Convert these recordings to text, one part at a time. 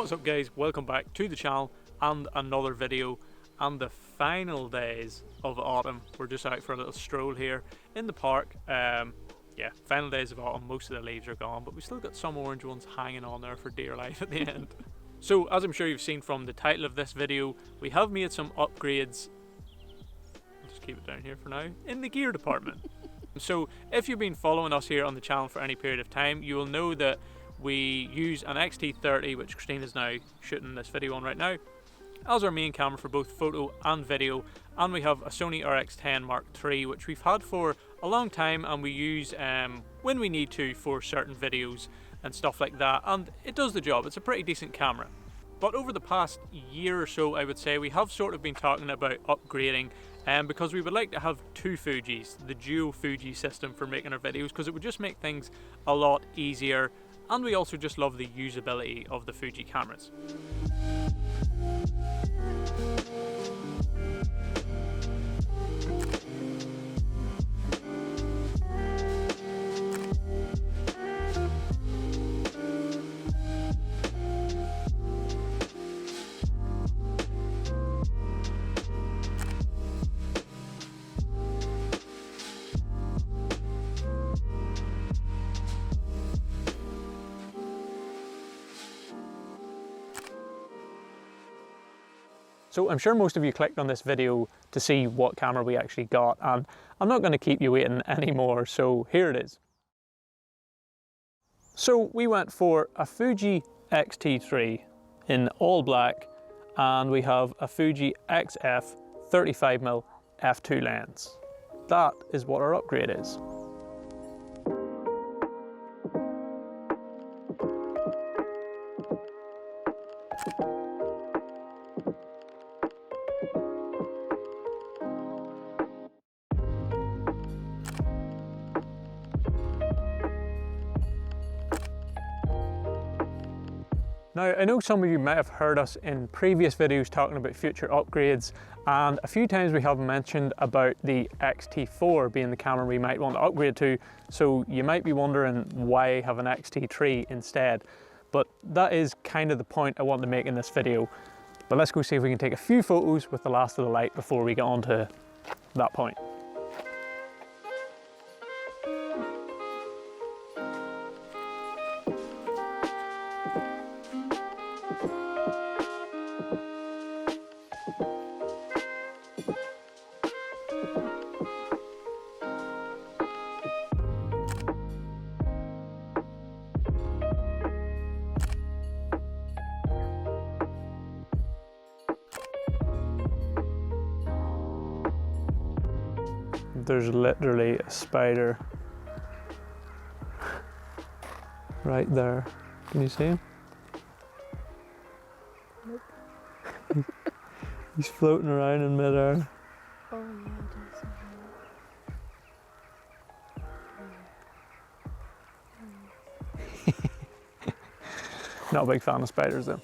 What's up guys, welcome back to the channel and another video and the final days of autumn. We're just out for a little stroll here in the park. Yeah, final days of autumn, most of the leaves are gone, but we still got some orange ones hanging on there for dear life at the end. So as I'm sure you've seen from the title of this video, we have made some upgrades, I'll just keep it down here for now, in the gear department. So if you've been following us here on the channel for any period of time, you will know that we use an RX10 which Christine is now shooting this video on right now, as our main camera for both photo and video, and we have a Sony RX10 III which we've had for a long time and we use when we need to for certain videos and stuff like that, and it does the job. It's a pretty decent camera. But over the past year or so, I would say, we have sort of been talking about upgrading because we would like to have two Fujis, the dual Fuji system for making our videos, because it would just make things a lot easier, and we also just love the usability of the Fuji cameras. So I'm sure most of you clicked on this video to see what camera we actually got, and I'm not going to keep you waiting anymore, so here it is. So we went for a Fuji X-T3 in all black, and we have a Fuji XF 35mm f2 lens. That is what our upgrade is. Now, I know some of you might have heard us in previous videos talking about future upgrades, and a few times we have mentioned about the X-T4 being the camera we might want to upgrade to, so you might be wondering why have an X-T3 instead. But that is kind of the point I want to make in this video. But let's go see if we can take a few photos with the last of the light before we get on to that point. There's literally a spider right there. Can you see him? Nope. He's floating around in midair. Oh yeah, I do see him. Not a big fan of spiders though.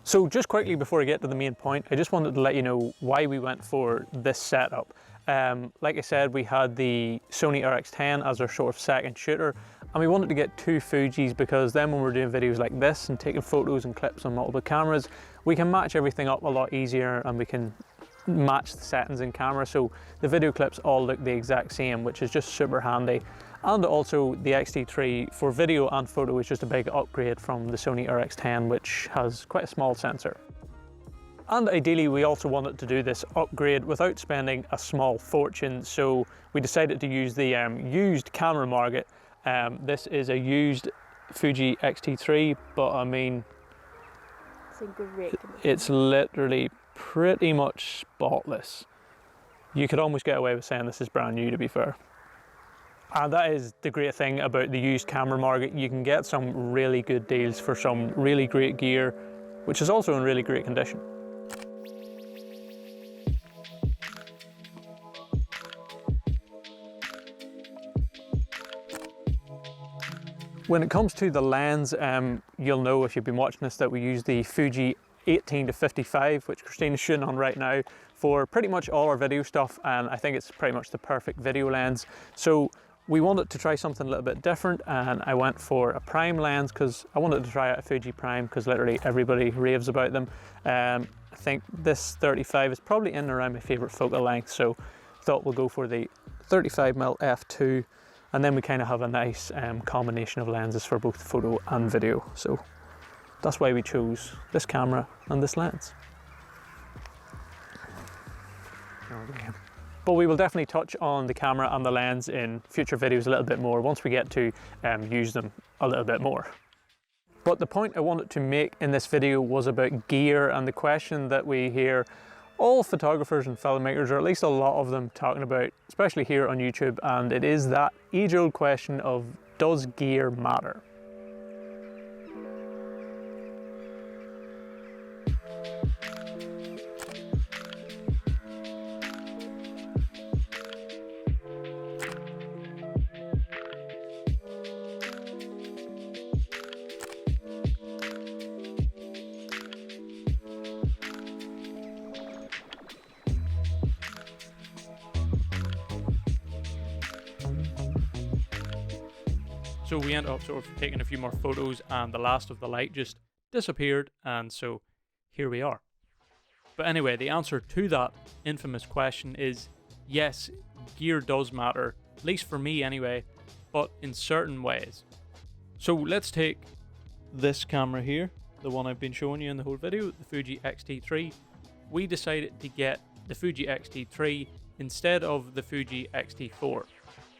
So just quickly before I get to the main point, I just wanted to let you know why we went for this setup. Like I said, we had the Sony RX10 as our sort of second shooter, and we wanted to get two Fujis because then when we're doing videos like this and taking photos and clips on multiple cameras, we can match everything up a lot easier and we can match the settings in camera, so the video clips all look the exact same, which is just super handy. And also the X-T3 for video and photo is just a big upgrade from the Sony RX10, which has quite a small sensor. And ideally we also wanted to do this upgrade without spending a small fortune, so we decided to use the used camera market. This is a used Fuji X-T3, but I mean, it's in great condition. It's literally pretty much spotless. You could almost get away with saying this is brand new, to be fair. And that is the great thing about the used camera market. You can get some really good deals for some really great gear, which is also in really great condition. When it comes to the lens, you'll know if you've been watching this that we use the Fuji 18-55, which Christine is shooting on right now, for pretty much all our video stuff, and I think it's pretty much the perfect video lens. So we wanted to try something a little bit different, and I went for a prime lens because I wanted to try out a Fuji prime because literally everybody raves about them. I think this 35 is probably in and around my favorite focal length, so thought we'll go for the 35mm f2, and then we kind of have a nice combination of lenses for both photo and video. So that's why we chose this camera and this lens. But we will definitely touch on the camera and the lens in future videos a little bit more once we get to use them a little bit more. But the point I wanted to make in this video was about gear, and the question that we hear all photographers and filmmakers, or at least a lot of them, talking about, especially here on YouTube, and it is that age-old question of, does gear matter? So we ended up sort of taking a few more photos, and the last of the light just disappeared, and so here we are. But anyway, the answer to that infamous question is yes, gear does matter, at least for me anyway, but in certain ways. So let's take this camera here, the one I've been showing you in the whole video, the Fuji X-T III. We decided to get the Fuji X-T III instead of the Fuji X-T4.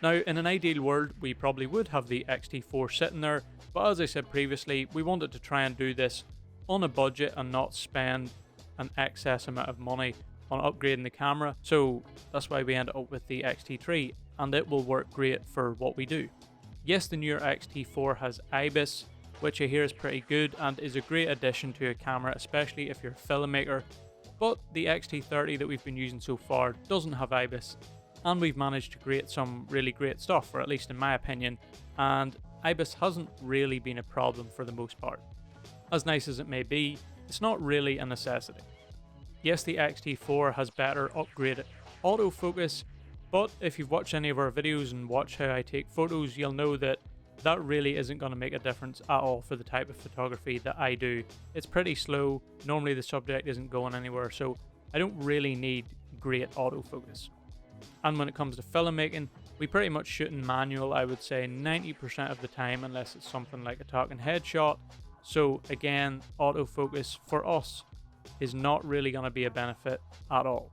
Now, in an ideal world, we probably would have the X-T4 sitting there, but as I said previously, we wanted to try and do this on a budget and not spend an excess amount of money on upgrading the camera, so that's why we ended up with the X-T3, and it will work great for what we do. Yes, the newer X-T4 has IBIS, which I hear is pretty good and is a great addition to a camera, especially if you're a filmmaker, but the X-T30 that we've been using so far doesn't have IBIS, and we've managed to create some really great stuff, or at least in my opinion, and IBIS hasn't really been a problem for the most part. As nice as it may be, it's not really a necessity. Yes, the X-T4 has better upgraded autofocus, but if you've watched any of our videos and watched how I take photos, you'll know that that really isn't going to make a difference at all for the type of photography that I do. It's pretty slow, normally the subject isn't going anywhere, so I don't really need great autofocus. And when it comes to filmmaking, we pretty much shoot in manual, I would say 90% of the time, unless it's something like a talking headshot. So again, autofocus for us is not really going to be a benefit at all.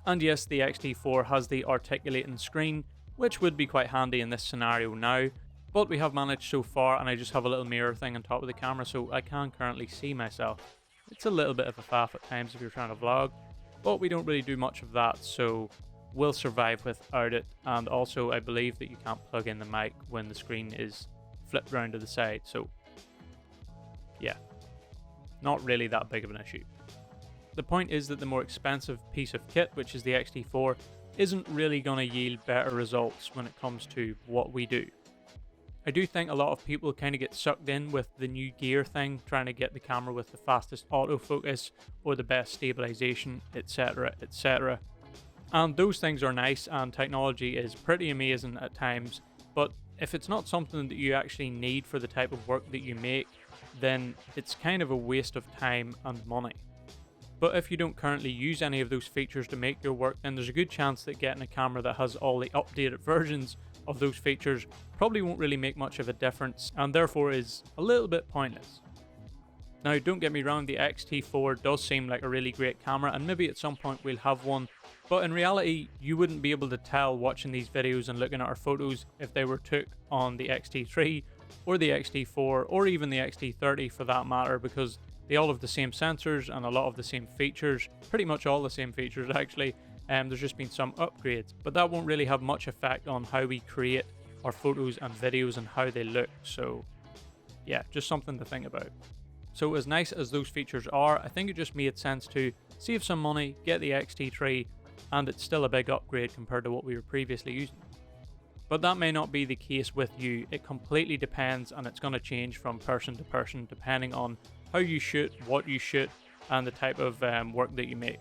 And yes, the X-T4 has the articulating screen, which would be quite handy in this scenario now, but we have managed so far, and I just have a little mirror thing on top of the camera so I can currently see myself. It's a little bit of a faff at times if you're trying to vlog, but we don't really do much of that, so we'll survive without it. And also I believe that you can't plug in the mic when the screen is flipped around to the side, so yeah, not really that big of an issue. The point is that the more expensive piece of kit, which is the X-T4, isn't really going to yield better results when it comes to what we do. I do think a lot of people kind of get sucked in with the new gear thing, trying to get the camera with the fastest autofocus or the best stabilization, etc, etc. And those things are nice, and technology is pretty amazing at times, but if it's not something that you actually need for the type of work that you make, then it's kind of a waste of time and money. But if you don't currently use any of those features to make your work, then there's a good chance that getting a camera that has all the updated versions of those features probably won't really make much of a difference, and therefore is a little bit pointless. Now, don't get me wrong, the X-T4 does seem like a really great camera, and maybe at some point we'll have one, but in reality you wouldn't be able to tell watching these videos and looking at our photos if they were took on the X-T3 or the X-T4 or even the X-T30 for that matter, because they all have the same sensors and a lot of the same features, pretty much all the same features actually. There's just been some upgrades, but that won't really have much effect on how we create our photos and videos and how they look, so yeah, just something to think about. So as nice as those features are, I think it just made sense to save some money, get the X-T3, and it's still a big upgrade compared to what we were previously using. But that may not be the case with you. It completely depends, and it's going to change from person to person depending on how you shoot, what you shoot, and the type of work that you make.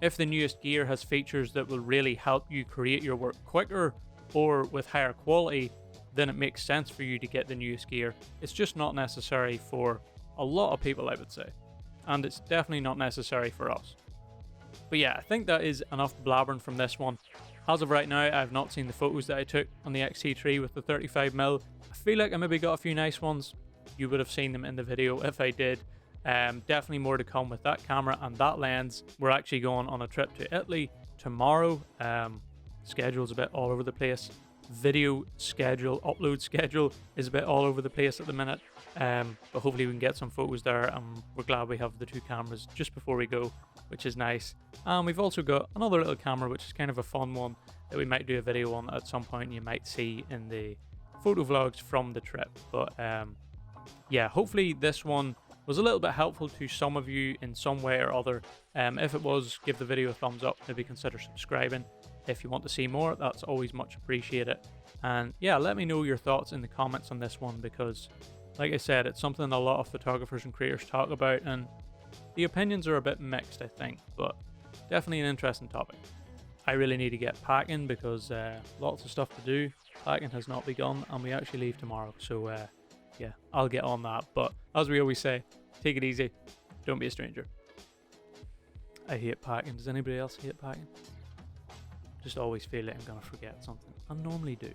If the newest gear has features that will really help you create your work quicker, or with higher quality, then it makes sense for you to get the newest gear. It's just not necessary for a lot of people, I would say. And it's definitely not necessary for us. But yeah, I think that is enough blabbering from this one. As of right now, I have not seen the photos that I took on the X-T3 with the 35mm. I feel like I maybe got a few nice ones. You would have seen them in the video if I did. Definitely more to come with that camera and that lens. We're actually going on a trip to Italy tomorrow. Schedule's a bit all over the place. Video schedule, upload schedule is a bit all over the place at the minute. But hopefully we can get some photos there, and we're glad we have the 2 cameras just before we go, which is nice. And we've also got another little camera, which is kind of a fun one that we might do a video on at some point. You might see in the photo vlogs from the trip. But yeah, hopefully this one was a little bit helpful to some of you in some way or other. If it was, give the video a thumbs up, maybe consider subscribing. If you want to see more, that's always much appreciated. And yeah, let me know your thoughts in the comments on this one, because like I said, it's something a lot of photographers and creators talk about, and the opinions are a bit mixed, I think, but definitely an interesting topic. I really need to get packing because lots of stuff to do. Packing has not begun, and we actually leave tomorrow, so yeah, I'll get on that. But as we always say, take it easy, don't be a stranger. I hate packing. Does anybody else hate packing? Just always feel like I'm gonna forget something. I normally do.